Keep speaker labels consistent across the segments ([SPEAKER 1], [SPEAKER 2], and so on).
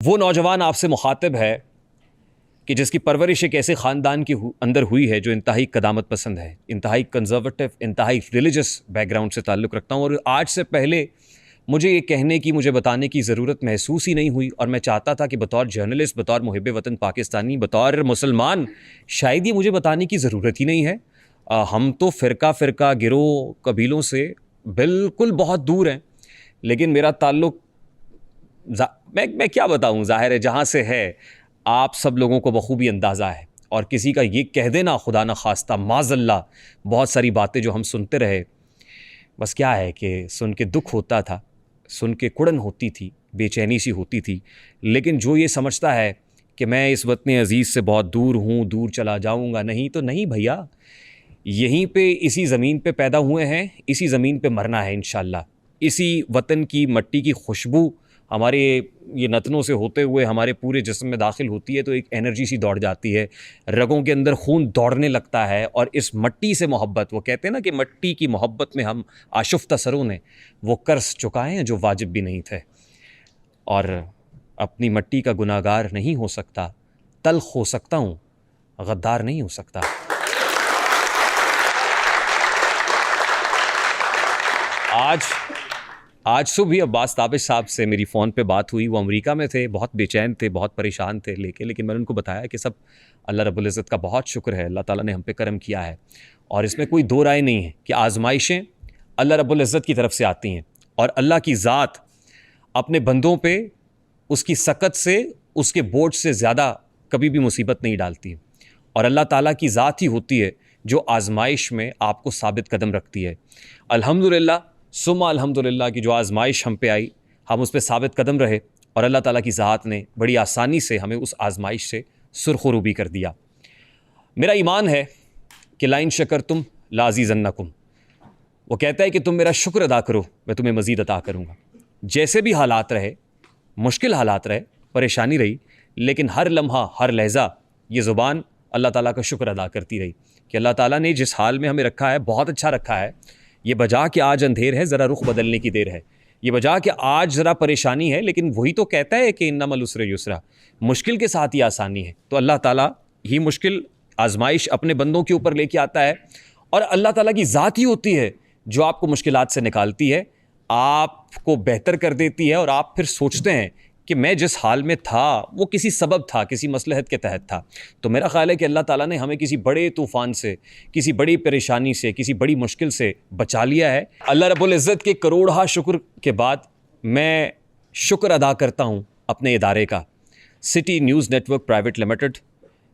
[SPEAKER 1] वो नौजवान आपसे मुखातिब है कि जिसकी परवरिश एक ऐसे ख़ानदान के अंदर हुई है जो इंतहाई क़दामत पसंद है, इंतहाई कंजर्वेटिव, इंतहाई रिलीजियस बैकग्राउंड से ताल्लुक़ रखता हूँ। और आज से पहले मुझे ये कहने की, मुझे बताने की ज़रूरत महसूस ही नहीं हुई, और मैं चाहता था कि बतौर जर्नलिस्ट, बतौर मुहिब वतन पाकिस्तानी, बतौर मुसलमान शायद ये मुझे बताने की ज़रूरत ही नहीं है। हम तो फ़िरका गिरोह कबीलों से बिल्कुल बहुत दूर हैं, लेकिन मेरा ताल्लुक़ मैं क्या बताऊँ, ज़ाहिर है जहाँ से है आप सब लोगों को बखूबी अंदाज़ा है। और किसी का ये कह देना खुदा न खास्ता माज़ल्ला, बहुत सारी बातें जो हम सुनते रहे, बस क्या है कि सुन के दुख होता था, सुन के कुड़न होती थी, बेचैनी सी होती थी। लेकिन जो ये समझता है कि मैं इस वतन अज़ीज़ से बहुत दूर हूँ, दूर चला जाऊँगा, नहीं तो नहीं भैया, यहीं पे इसी ज़मीन पे पैदा हुए हैं, इसी ज़मीन पे मरना है इंशाअल्लाह। इसी वतन की मट्टी की खुशबू हमारे ये नतनों से होते हुए हमारे पूरे जिस्म में दाखिल होती है तो एक एनर्जी सी दौड़ जाती है, रगों के अंदर खून दौड़ने लगता है। और इस मट्टी से मोहब्बत, वो कहते हैं ना कि मट्टी की मोहब्बत में हम आशुफ्ता सरों ने वो कर्ज़ चुकाए हैं जो वाजिब भी नहीं थे। और अपनी मट्टी का गुनाहगार नहीं हो सकता, तल्ख़ हो सकता हूँ, गद्दार नहीं हो सकता। आज सुबह अब्बास ताबिश साहब से मेरी फ़ोन पे बात हुई। वो अमेरिका में थे, बहुत बेचैन थे, बहुत परेशान थे लेकिन मैंने उनको बताया कि सब अल्लाह रब्बुल इज़्ज़त का बहुत शुक्र है, अल्लाह ताला ने हम पे करम किया है। और इसमें कोई दो राय नहीं है कि आज़माइशें अल्लाह रब्बुल इज़्ज़त की तरफ से आती हैं, और अल्लाह की ज़ात अपने बंदों पे उसकी सकत से, उसके बोझ से ज़्यादा कभी भी मुसीबत नहीं डालती है। और अल्लाह ताला की ज़ात ही होती है जो आज़माइश में आपको साबित कदम रखती है। अल्हम्दुलिल्लाह सुम्मा अल्हम्दुलिल्लाह की जो आज़माइश हम पे आई, हम उस पे साबित कदम रहे, और अल्लाह ताला की ज़ात ने बड़ी आसानी से हमें उस आज़माइश से सुरख़ुरूबी कर दिया। मेरा ईमान है कि लाइन शकरतुम लाज़ीज़न्नकुम, वो कहता है कि तुम मेरा शुक्र अदा करो, मैं तुम्हें मज़ीद अता करूँगा। जैसे भी हालात रहे, मुश्किल हालात रहे, परेशानी रही, लेकिन हर लम्हा, हर लहज़ा ये ज़ुबान अल्लाह ताला का शुक्र अदा करती रही कि अल्लाह ताला ने जिस हाल में हमें रखा है बहुत अच्छा रखा है। ये बजा कि आज अंधेर है, ज़रा रुख बदलने की देर है। ये बजा कि आज ज़रा परेशानी है, लेकिन वही तो कहता है कि इन्नमल उसरे युसरा, मुश्किल के साथ ही आसानी है। तो अल्लाह ताला ही मुश्किल आजमाइश अपने बंदों के ऊपर लेके आता है, और अल्लाह ताला की ज़ात ही होती है जो आपको मुश्किलात से निकालती है, आपको बेहतर कर देती है। और आप फिर सोचते हैं कि मैं जिस हाल में था वो किसी सबब था, किसी मसलहत के तहत था। तो मेरा ख़्याल है कि अल्लाह ताला ने हमें किसी बड़े तूफ़ान से, किसी बड़ी परेशानी से, किसी बड़ी मुश्किल से बचा लिया है। अल्लाह रब्बुल इज़्ज़त के करोड़हा शुक्र के बाद मैं शुक्र अदा करता हूँ अपने इदारे का, city news network private limited,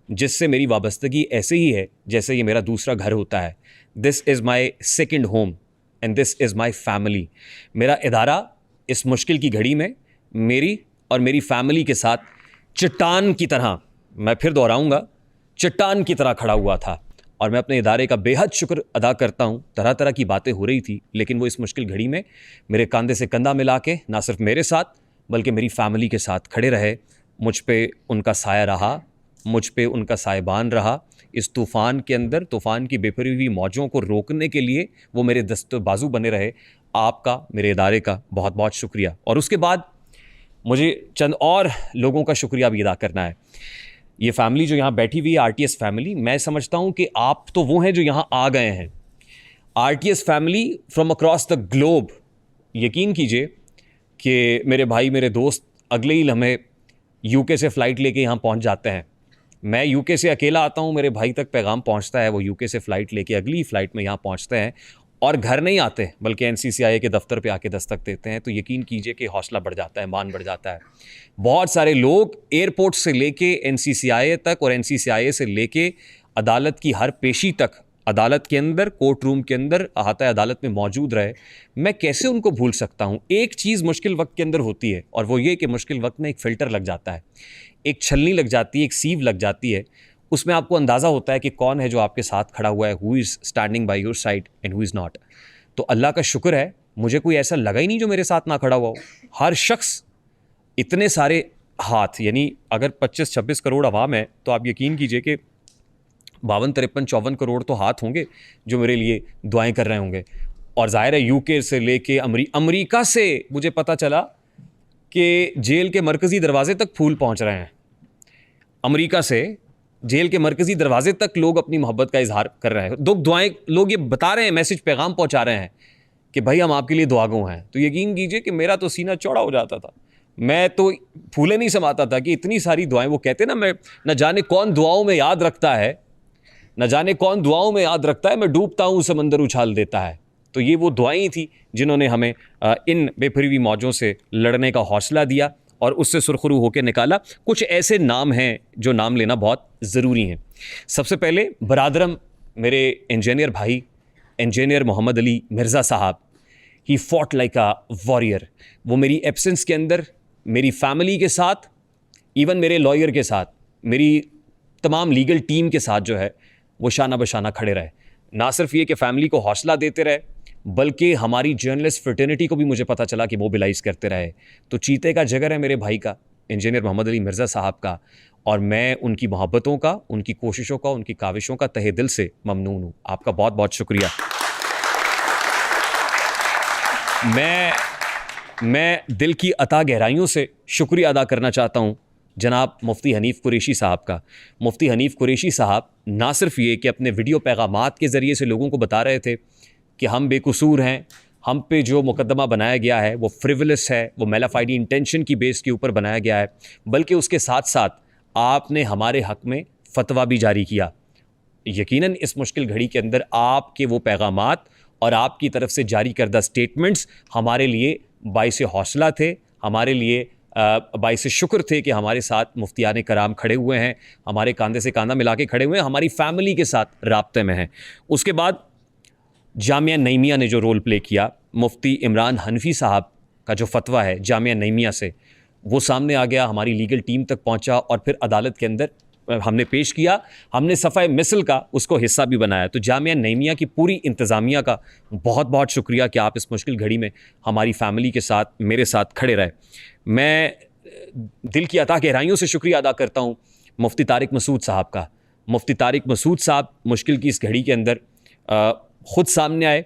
[SPEAKER 1] जिससे मेरी वाबस्तगी ऐसे ही है जैसे ये मेरा दूसरा घर होता है। This is my second home and this is my family. मेरा इदारा इस मुश्किल की घड़ी में मेरी और मेरी फैमिली के साथ चट्टान की तरह, मैं फिर दोहराऊंगा, चट्टान की तरह खड़ा हुआ था। और मैं अपने इदारे का बेहद शुक्र अदा करता हूँ। तरह तरह की बातें हो रही थी, लेकिन वो इस मुश्किल घड़ी में मेरे कंधे से कंधा मिला के ना सिर्फ मेरे साथ बल्कि मेरी फैमिली के साथ खड़े रहे। मुझ पे उनका साया रहा, मुझ पे उनका साहिबान रहा। इस तूफ़ान के अंदर, तूफ़ान की बेपरी हुई मौजों को रोकने के लिए वो मेरे दस्त बाजू बने रहे। आपका, मेरे इदारे का बहुत बहुत शुक्रिया। और उसके बाद मुझे चंद और लोगों का शुक्रिया भी अदा करना है। ये फैमिली जो यहाँ बैठी हुई है, आरटीएस फैमिली, मैं समझता हूँ कि आप तो वो हैं जो यहाँ आ गए हैं। RTS family from across the globe, यकीन कीजिए कि मेरे भाई, मेरे दोस्त अगले ही लम्हे यूके से फ़्लाइट लेके यहाँ पहुँच जाते हैं। मैं यूके से अकेला आता हूँ, मेरे भाई तक पैगाम पहुँचता है, वो यूके से फ़्लाइट लेके अगली फ़्लाइट में यहाँ पहुँचते हैं, और घर नहीं आते बल्कि एनसीसीआई के दफ्तर पे आके दस्तक देते हैं। तो यकीन कीजिए कि हौसला बढ़ जाता है, मान बढ़ जाता है। बहुत सारे लोग एयरपोर्ट से लेके एनसीसीआई तक और एनसीसीआई से लेके अदालत की हर पेशी तक, अदालत के अंदर, कोर्ट रूम के अंदर, अहाता अदालत में मौजूद रहे। मैं कैसे उनको भूल सकता हूँ। एक चीज़ मुश्किल वक्त के अंदर होती है, और वो ये कि मुश्किल वक्त में एक फ़िल्टर लग जाता है, एक छलनी लग जाती है, एक सीव लग जाती है। उसमें आपको अंदाज़ा होता है कि कौन है जो आपके साथ खड़ा हुआ है, who is standing by your side and who is not. तो अल्लाह का शुक्र है, मुझे कोई ऐसा लगा ही नहीं जो मेरे साथ ना खड़ा हुआ हो। हर शख्स, इतने सारे हाथ, यानी अगर 25-26 करोड़ अवाम है तो आप यकीन कीजिए कि 52-53-54 करोड़ तो हाथ होंगे जो मेरे लिए दुआएं कर रहे होंगे। और ज़ाहिर है यूके से लेके अमरीका से मुझे पता चला कि जेल के मरकज़ी दरवाजे तक फूल पहुंच रहे हैं। अमेरिका से जेल के मरकज़ी दरवाजे तक लोग अपनी मोहब्बत का इजहार कर रहे हैं। दुआएं लोग ये बता रहे हैं, मैसेज पैगाम पहुंचा रहे हैं कि भाई हम आपके लिए दुआगो हैं। तो यकीन कीजिए कि मेरा तो सीना चौड़ा हो जाता था, मैं तो फूले नहीं समाता था कि इतनी सारी दुआएं। वो कहते ना, मैं न जाने कौन दुआओं में याद रखता है, न जाने कौन दुआओं में याद रखता है, मैं डूबता हूँ समंदर उछाल देता है। तो ये वो दुआएं थी जिन्होंने हमें इन बेफिरवी मौजों से लड़ने का हौसला दिया और उससे सुरखरू होकर निकाला। कुछ ऐसे नाम हैं जो नाम लेना बहुत ज़रूरी हैं। सबसे पहले बरादरम मेरे इंजीनियर भाई, इंजीनियर मोहम्मद अली मिर्ज़ा साहब, he fought like a warrior. वो मेरी एब्सेंस के अंदर मेरी फैमिली के साथ, इवन मेरे लॉयर के साथ, मेरी तमाम लीगल टीम के साथ जो है वो शाना बशाना खड़े रहे। ना सिर्फ ये कि फैमिली को हौसला देते रहे, बल्कि हमारी जर्नलिस्ट फ्रेटर्निटी को भी मुझे पता चला कि मोबिलाइज़ करते रहे। तो चीते का जिगर है मेरे भाई का, इंजीनियर मोहम्मद अली मिर्ज़ा साहब का, और मैं उनकी मोहब्बतों का, उनकी कोशिशों का, उनकी काविशों का तहे दिल से ममनून हूँ। आपका बहुत बहुत शुक्रिया। मैं दिल की अता गहराइयों से शुक्रिया अदा करना चाहता हूँ जनाब मुफ्ती हनीफ़ कुरैशी साहब का। मुफ्ती हनीफ़ कुरैशी साहब ना सिर्फ ये कि अपने वीडियो पैगामात के ज़रिए से लोगों को बता रहे थे कि हम बेकसूर हैं, हम पे जो मुकदमा बनाया गया है वो फ्रिवलस है, वो मेलाफाइडी इंटेंशन की बेस के ऊपर बनाया गया है, बल्कि उसके साथ साथ आपने हमारे हक़ में फ़तवा भी जारी किया। यकीनन इस मुश्किल घड़ी के अंदर आपके वो पैगामात और आपकी तरफ से जारी करदा स्टेटमेंट्स हमारे लिए बाइस हौसला थे, हमारे लिए बाइस शुक्र थे कि हमारे साथ मुफ्तियान कराम खड़े हुए हैं, हमारे कंधे से कंधा मिला के खड़े हुए हैं, हमारी फैमिली के साथ राब्ते में हैं। उसके बाद जामिया नईमिया ने जो रोल प्ले किया, मुफ्ती इमरान हनफी साहब का जो फतवा है जामिया नईमिया से, वो सामने आ गया, हमारी लीगल टीम तक पहुंचा और फिर अदालत के अंदर हमने पेश किया। हमने सफ़ाए मिसल का उसको हिस्सा भी बनाया। तो जामिया नईमिया की पूरी इंतज़ामिया का बहुत बहुत शुक्रिया कि आप इस मुश्किल घड़ी में हमारी फैमिली के साथ, मेरे साथ खड़े रहे। मैं दिल की अता गहराइयों से शुक्रिया अदा करता हूँ मुफ्ती तारिक मसूद साहब का। मुफ्ती तारिक मसूद साहब मुश्किल की इस घड़ी के अंदर ख़ुद सामने आए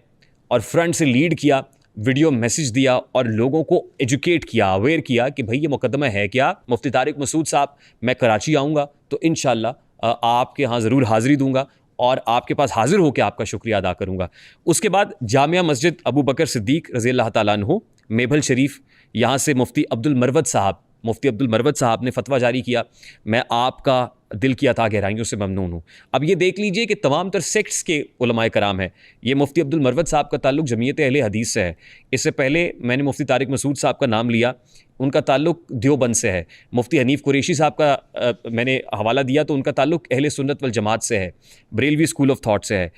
[SPEAKER 1] और फ्रंट से लीड किया, वीडियो मैसेज दिया और लोगों को एजुकेट किया, अवेयर किया कि भाई ये मुकदमा है क्या। मुफ्ती तारिक मसूद साहब, मैं कराची आऊँगा तो इंशाअल्लाह आपके यहाँ ज़रूर हाज़िरी दूँगा और आपके पास हाज़िर होकर आपका शुक्रिया अदा करूँगा। उसके बाद जामिया मस्जिद अबू बकर सिद्दीक़ रज़ी अल्लाह ताला अन्हु, मेबल शरीफ, यहाँ से मुफ्ती अब्दुल मरवत साहब, मुफ्ती अब्दुल मरवत साहब ने फतवा जारी किया। मैं आपका दिल की अता गहराइयों से ममनून हूँ। अब ये देख लीजिए कि तमाम तर सेक्ट्स के उलमाए कराम हैं। ये मुफ्ती अब्दुल मरवत साहब का ताल्लुक जमीयत अहले हदीस से है। इससे पहले मैंने मुफ्ती तारिक मसूद साहब का नाम लिया, उनका ताल्लुक देवबंद से है। मुफ्ती हनीफ़ कुरैशी साहब का मैंने हवाला दिया तो उनका ताल्लुक अहले सुन्नत वल जमात से है, बरेलवी स्कूल ऑफ थाट से है।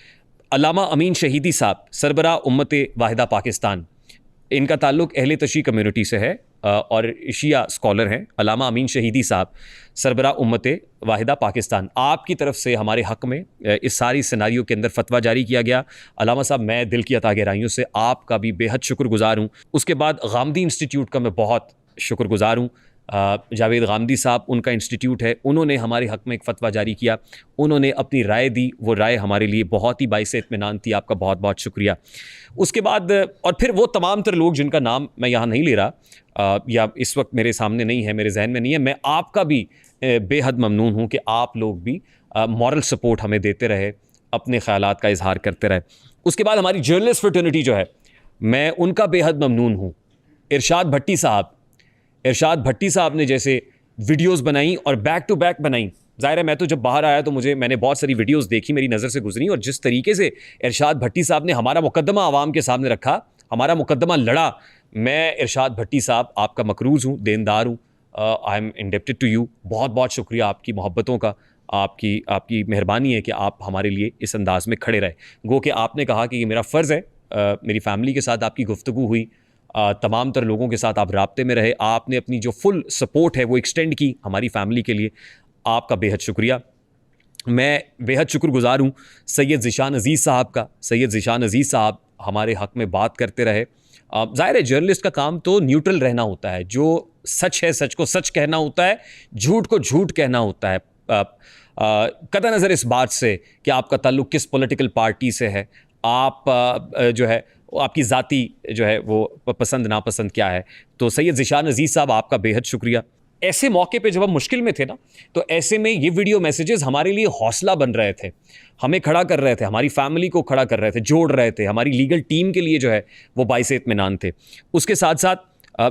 [SPEAKER 1] अल्लामा अमीन शहीदी साहब, सरबरा उम्मत वाहिदा पाकिस्तान, इनका ताल्लुक अहले तशी कम्युनिटी से है और शिया स्कॉलर हैं। अल्लामा अमीन शहीदी साहब, सरबरा उम्मत वाहिदा पाकिस्तान, आपकी तरफ से हमारे हक़ में इस सारी सिनारियों के अंदर फतवा जारी किया गया। अल्लामा साहब, मैं दिल की अता गहराइयों से आपका भी बेहद शुक्रगुज़ार हूँ। उसके बाद गामदी इंस्टीट्यूट का मैं बहुत शुक्रगुज़ार हूँ। जावेद गामदी साहब, उनका इंस्टीट्यूट है, उन्होंने हमारे हक़ में एक फ़तवा जारी किया, उन्होंने अपनी राय दी, वो राय हमारे लिए बहुत ही बाइस इत्मीनान थी। आपका बहुत बहुत शुक्रिया। उसके बाद और फिर वो तमाम तर लोग जिनका नाम मैं यहाँ नहीं ले रहा या इस वक्त मेरे सामने नहीं है, मेरे जहन में नहीं है, मैं आपका भी बेहद ममनून हूँ कि आप लोग भी मॉरल सपोर्ट हमें देते रहे, अपने ख़यालात का इजहार करते रहे। उसके बाद हमारी जर्नलिस्ट फ्रेटर्निटी जो है, मैं उनका बेहद ममनून हूँ। इरशाद भट्टी साहब, इरशाद भट्टी साहब ने जैसे वीडियोस बनाई और बैक टू बैक बनाई। ज़ाहिर है मैं तो जब बाहर आया तो मैंने बहुत सारी वीडियोस देखी, मेरी नज़र से गुजरी, और जिस तरीके से इरशाद भट्टी साहब ने हमारा मुकदमा आवाम के सामने रखा, हमारा मुकदमा लड़ा, मैं इरशाद भट्टी साहब आपका मकरूज़ हूँ, देनदार हूँ। I am indebted to you. बहुत बहुत शुक्रिया आपकी मोहब्बतों का, आपकी मेहरबानी है कि आप हमारे लिए इस अंदाज़ में खड़े रहे। गो कि आपने कहा कि ये मेरा फ़र्ज़ है, मेरी फ़ैमिली के साथ आपकी गुफ्तगू हुई, तमाम तर लोगों के साथ आप राब्ते में रहे, आपने अपनी जो फुल सपोर्ट है वो एक्सटेंड की हमारी फैमिली के लिए, आपका बेहद शुक्रिया। मैं बेहद शुक्रगुज़ार हूँ सैयद ज़ीशान अज़ीज़ साहब का। सैयद ज़ीशान अज़ीज़ साहब हमारे हक़ में बात करते रहे। ज़ाहिर है जर्नलिस्ट का काम तो न्यूट्रल रहना होता है, जो सच है सच को सच कहना होता है, झूठ को झूठ कहना होता है, कतई नज़र इस बात से कि आपका ताल्लुक़ किस पॉलिटिकल पार्टी से है, आप जो है वो आपकी ज़ाती जो है वो पसंद नापसंद क्या है। तो सैयद ज़िशान अज़ीज़ साहब, आपका बेहद शुक्रिया। ऐसे मौके पे जब हम मुश्किल में थे ना, तो ऐसे में ये वीडियो मैसेजेस हमारे लिए हौसला बन रहे थे, हमें खड़ा कर रहे थे, हमारी फैमिली को खड़ा कर रहे थे, जोड़ रहे थे, हमारी लीगल टीम के लिए जो है वो बाइसे इत्मीनान थे। उसके साथ साथ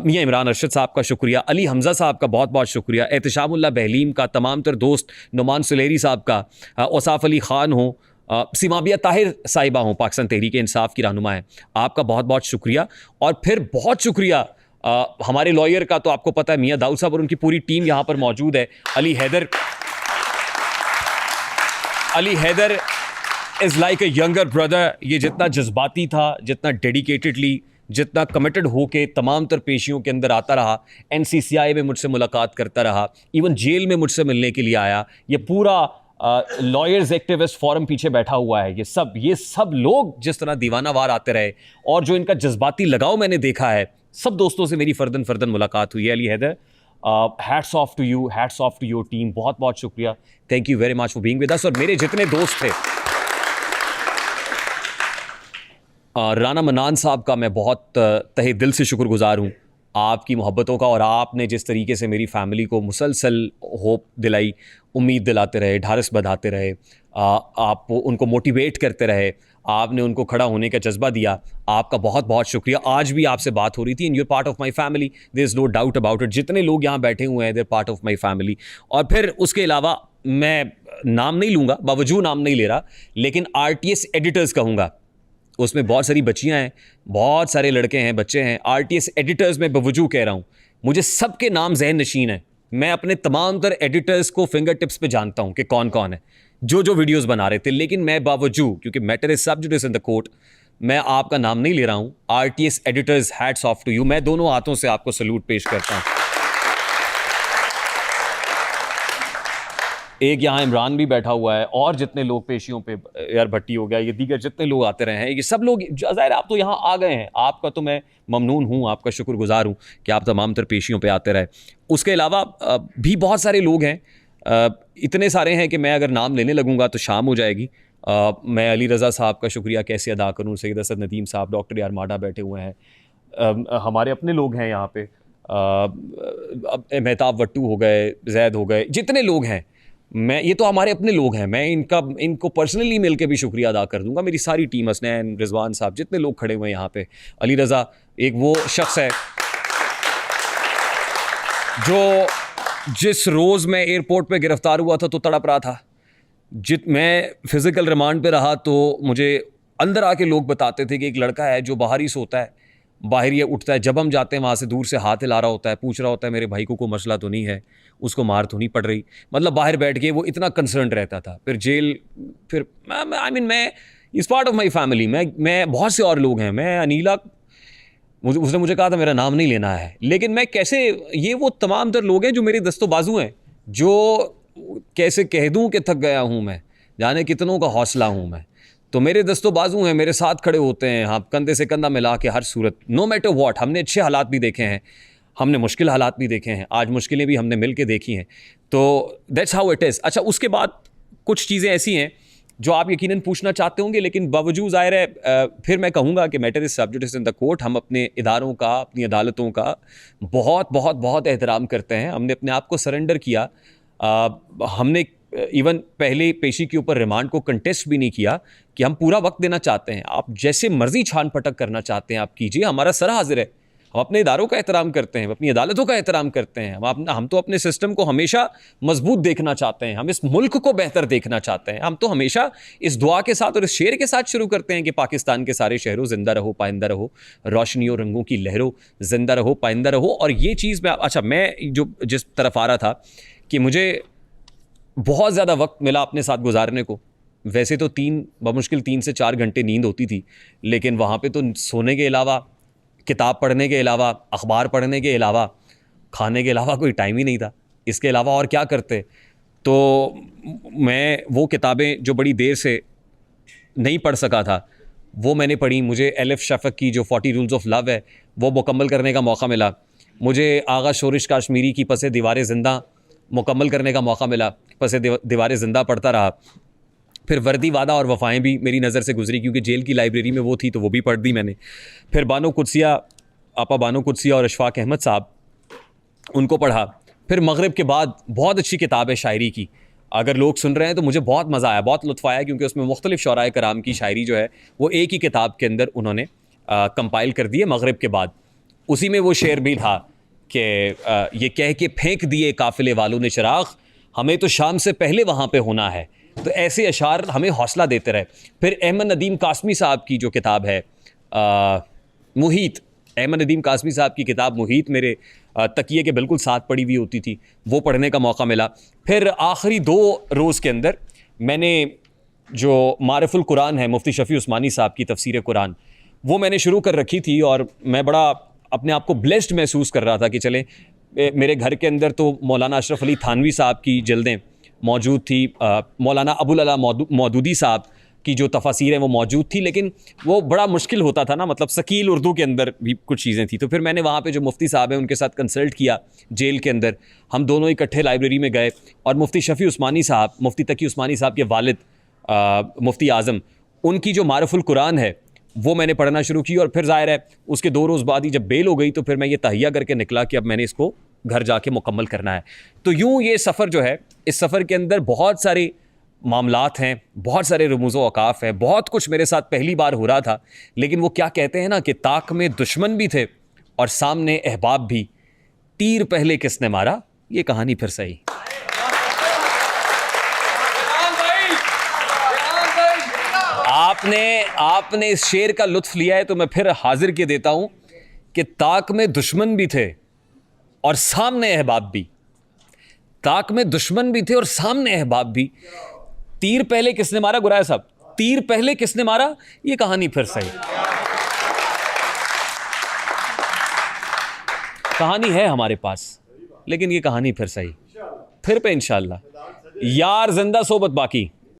[SPEAKER 1] मियाँ इमरान अरशद साहब का शुक्रिया, अली हमज़ा साहब का बहुत बहुत शुक्रिया, एहतशामुल्लाह बहलीम का, तमाम तर दोस्त, नुमान सुलेरी साहब का, औसाफ अली ख़ान हो, सिमाबिया ताहिर साहिबा हों, पाकिस्तान तहरीक इंसाफ की रहनुमा है, आपका बहुत बहुत शुक्रिया। और फिर बहुत शुक्रिया हमारे लॉयर का, तो आपको पता है मियाँ दाऊद साहब और उनकी पूरी टीम यहाँ पर मौजूद है। Ali Haider is like a younger brother. ये जितना जज्बाती था, जितना डेडिकेटेडली, जितना कमिटेड होके तमाम तर पेशियों के अंदर आता रहा, NCCI में मुझसे मुलाकात करता रहा, इवन जेल में मुझसे मिलने के लिए आया, ये पूरा लॉयर्स एक्टिविस्ट फोरम पीछे बैठा हुआ है, ये सब लोग जिस तरह दीवानावार आते रहे और जो इनका जज्बाती लगाव मैंने देखा है, सब दोस्तों से मेरी फर्दन मुलाकात हुई है। Ali Haider, hats off to you, hats off to your team, बहुत बहुत शुक्रिया, thank you very much for being with us. और मेरे जितने दोस्त थे, राना मन्नान साहब का मैं बहुत तहे दिल से शुक्रगुजार हूँ आपकी मोहब्बतों का, और आपने जिस तरीके से मेरी फैमिली को मुसलसल होप दिलाई, उम्मीद दिलाते रहे, ढारस बंधाते रहे, आप उनको मोटिवेट करते रहे, आपने उनको खड़ा होने का जज्बा दिया, आपका बहुत बहुत शुक्रिया। आज भी आपसे बात हो रही थी, and you are part of my family, there is no doubt about it. जितने लोग यहाँ बैठे हुए हैं, they're part of my family. और फिर उसके अलावा मैं नाम नहीं लूँगा, बावजूद नाम नहीं ले रहा, लेकिन RTS एडिटर्स कहूँगा, उसमें बहुत सारी बच्चियां हैं, बहुत सारे लड़के हैं, बच्चे हैं। RTS एडिटर्स में बावजूद कह रहा हूँ, मुझे सबके नाम जहन नशीन है। मैं अपने तमाम तर एडिटर्स को फिंगर टिप्स पे जानता हूँ कि कौन कौन है, जो वीडियोस बना रहे थे। लेकिन मैं बावजूद, क्योंकि मैटर इज सब जुडिस इन द कोर्ट, मैं आपका नाम नहीं ले रहा हूँ। RTS editors, hats off to you. मैं दोनों हाथों से आपको सल्यूट पेश करता हूँ। एक यहाँ इमरान भी बैठा हुआ है, और जितने लोग पेशियों पे, यार भट्टी हो गया, ये दीगर जितने लोग आते रहे हैं, ये सब लोग, ज़ाहिर आप तो यहाँ आ गए हैं, आपका तो मैं ममनून हूँ, आपका शुक्रगुजार हूँ कि आप तमाम तर पेशियों पे आते रहे। उसके अलावा भी बहुत सारे लोग हैं, इतने सारे हैं कि मैं अगर नाम लेने लगूँगा तो शाम हो जाएगी। मैं अली रज़ा साहब का शुक्रिया कैसे अदा करूँ, सैयद असद नदीम साहब, डॉक्टर यार माडा बैठे हुए हैं, हमारे अपने लोग हैं यहाँ पे, मेहताब वट्टू हो गए, जैद हो गए, जितने लोग हैं, ये तो हमारे अपने लोग हैं। मैं इनको पर्सनली मिल के भी शुक्रिया अदा कर दूंगा। मेरी सारी टीम, हसनैन, रिजवान साहब, जितने लोग खड़े हुए हैं यहाँ पे, अली रज़ा एक वो शख्स है जो जिस रोज़ मैं एयरपोर्ट पे गिरफ्तार हुआ था तो तड़प रहा था। मैं फिज़िकल रिमांड पे रहा तो मुझे अंदर आके लोग बताते थे कि एक लड़का है जो बाहर ही सोता है, बाहर ये उठता है, जब हम जाते हैं वहाँ से दूर से हाथ हिला रहा होता है, पूछ रहा होता है मेरे भाई को कोई मसला तो नहीं है, उसको मार तो नहीं पड़ रही। मतलब बाहर बैठ के वो इतना कंसर्न रहता था। फिर जेल, फिर मैं इस पार्ट ऑफ माई फैमिली, मैं बहुत से और लोग हैं, मैं अनीला, उसने मुझे कहा था मेरा नाम नहीं लेना है, लेकिन मैं कैसे, ये वो तमाम तर लोग हैं जो मेरे दस्तो बाजू हैं, जो कैसे कह दूँ कि थक गया हूँ मैं, जाने कितनों का हौसला हूँ मैं, तो मेरे दस्तो बाजू हैं, मेरे साथ खड़े होते हैं, हाँ, कंधे से कंधा मिला के हर सूरत, नो मैटर व्हाट। हमने अच्छे हालात भी देखे हैं, हमने मुश्किल हालात भी देखे हैं, आज मुश्किलें भी हमने मिल के देखी हैं, तो दैट्स हाउ इट इज़। अच्छा, उसके बाद कुछ चीज़ें ऐसी हैं जो आप यकीनन पूछना चाहते होंगे, लेकिन बावजूद ज़ाहिर है फिर मैं कहूँगा कि मैटर इज़ सब जुडिस इन द कोर्ट। हम अपने इदारों का, अपनी अदालतों का बहुत बहुत बहुत एहतराम करते हैं। हमने अपने आप को सरेंडर किया, हमने इवन पहले पेशी के ऊपर रिमांड को कंटेस्ट भी नहीं किया कि हम पूरा वक्त देना चाहते हैं, आप जैसे मर्जी छान पटक करना चाहते हैं आप कीजिए, हमारा सर हाजिर है। हम अपने इदारों का एहतराम करते हैं, अपनी अदालतों का एहतराम करते हैं, हम तो अपने सिस्टम को हमेशा मजबूत देखना चाहते हैं, हम इस मुल्क को बेहतर देखना चाहते हैं। हम तो हमेशा इस दुआ के साथ और इस शेर के साथ शुरू करते हैं कि पाकिस्तान के सारे शहरों जिंदा रहो पाइंदा रहो, रोशनियों रंगों की लहरों जिंदा रहो पाइंदा रहो। और ये चीज़ मैं, अच्छा, मैं जो जिस तरफ आ रहा था कि मुझे बहुत ज़्यादा वक्त मिला अपने साथ गुजारने को। वैसे तो बमुश्किल 3 से 4 घंटे नींद होती थी, लेकिन वहाँ पे तो सोने के अलावा, किताब पढ़ने के अलावा, अखबार पढ़ने के अलावा, खाने के अलावा कोई टाइम ही नहीं था। इसके अलावा और क्या करते? तो मैं वो किताबें जो बड़ी देर से नहीं पढ़ सका था, वो मैंने पढ़ी। मुझे एलिफ शफ़क़ की जो 40 रूल्स ऑफ लव है, वो मुकम्मल करने का मौका मिला। मुझे आगा शोरिश काश्मीरी की पसे दीवार ज़िंदा मुकम्मल करने का मौका मिला, पसे दीवार ज़िंदा पढ़ता रहा। फिर वर्दी वादा और वफ़ाएं भी मेरी नज़र से गुजरी, क्योंकि जेल की लाइब्रेरी में वो थी तो वो भी पढ़ दी मैंने। फिर बानो कुदसिया, आपा बानो कुदसिया और अशफाक अहमद साहब, उनको पढ़ा। फिर मगरिब के बाद बहुत अच्छी किताब है शायरी की, अगर लोग सुन रहे हैं तो मुझे बहुत मज़ा आया, बहुत लुत्फ़ आया, क्योंकि उसमें मुख्तलिफ़ शौराए कराम की शायरी जो है वो एक ही किताब के अंदर उन्होंने कंपाइल कर दी है मगरिब के बाद। उसी में वो शेर भी था कि ये कह के फेंक दिए काफ़िले वालों ने चिराग, हमें तो शाम से पहले वहाँ पे होना है। तो ऐसे अशार हमें हौसला देते रहे। फिर अहमद नदीम कासमी साहब की जो किताब है मुहीत, अहमद नदीम कासमी साहब की किताब मुहीत मेरे तकिए के बिल्कुल साथ पड़ी हुई होती थी, वो पढ़ने का मौका मिला। फिर आखिरी 2 रोज़ के अंदर मैंने जो मारिफुल कुरान है मुफ्ती शफ़ी उस्मानी साहब की तफसीर कुरान, वो मैंने शुरू कर रखी थी, और मैं बड़ा अपने आप को ब्लेस्ड महसूस कर रहा था कि चले मेरे घर के अंदर तो मौलाना अशरफ अली थानवी साहब की जल्दें मौजूद थी, मौलाना अबुल अला मौदूदी साहब की जो तफासीर हैं वो मौजूद थी, लेकिन वो बड़ा मुश्किल होता था ना, मतलब सकील उर्दू के अंदर भी कुछ चीज़ें थी। तो फिर मैंने वहाँ पे जो मुफ्ती साहब हैं उनके साथ कंसल्ट किया जेल के अंदर, हम दोनों इकट्ठे लाइब्रेरी में गए, और मुफ्ती शफ़ी उस्मानी साहब, मुफ्ती तकी उस्मानी साहब के वालिद मुफ्ती आज़म, उनकी जो मारिफुल कुरान है वो मैंने पढ़ना शुरू की। और फिर ज़ाहिर है उसके 2 रोज़ बाद ही जब बेल हो गई तो फिर मैं ये तहिया करके निकला कि अब मैंने इसको घर जाके मुकम्मल करना है। तो यूँ ये सफ़र जो है, इस सफ़र के अंदर बहुत सारे मामलात हैं, बहुत सारे रमूज़ औकाफ़ हैं, बहुत कुछ मेरे साथ पहली बार हो रहा था। लेकिन वो क्या कहते हैं ना कि ताक में दुश्मन भी थे और सामने अहबाब भी, तीर पहले किसने मारा, ये कहानी फिर सही। आपने इस शेर का लुत्फ़ लिया है तो मैं फिर हाजिर के देता हूं कि ताक में दुश्मन भी थे और सामने अहबाब भी, ताक में दुश्मन भी थे और सामने अहबाब भी, तीर पहले किसने मारा, गुराया साहब, तीर पहले किसने मारा, ये कहानी फिर सही। कहानी है हमारे पास, लेकिन ये कहानी फिर सही, फिर पे इंशाअल्लाह। यार जिंदा सोबत बाकी।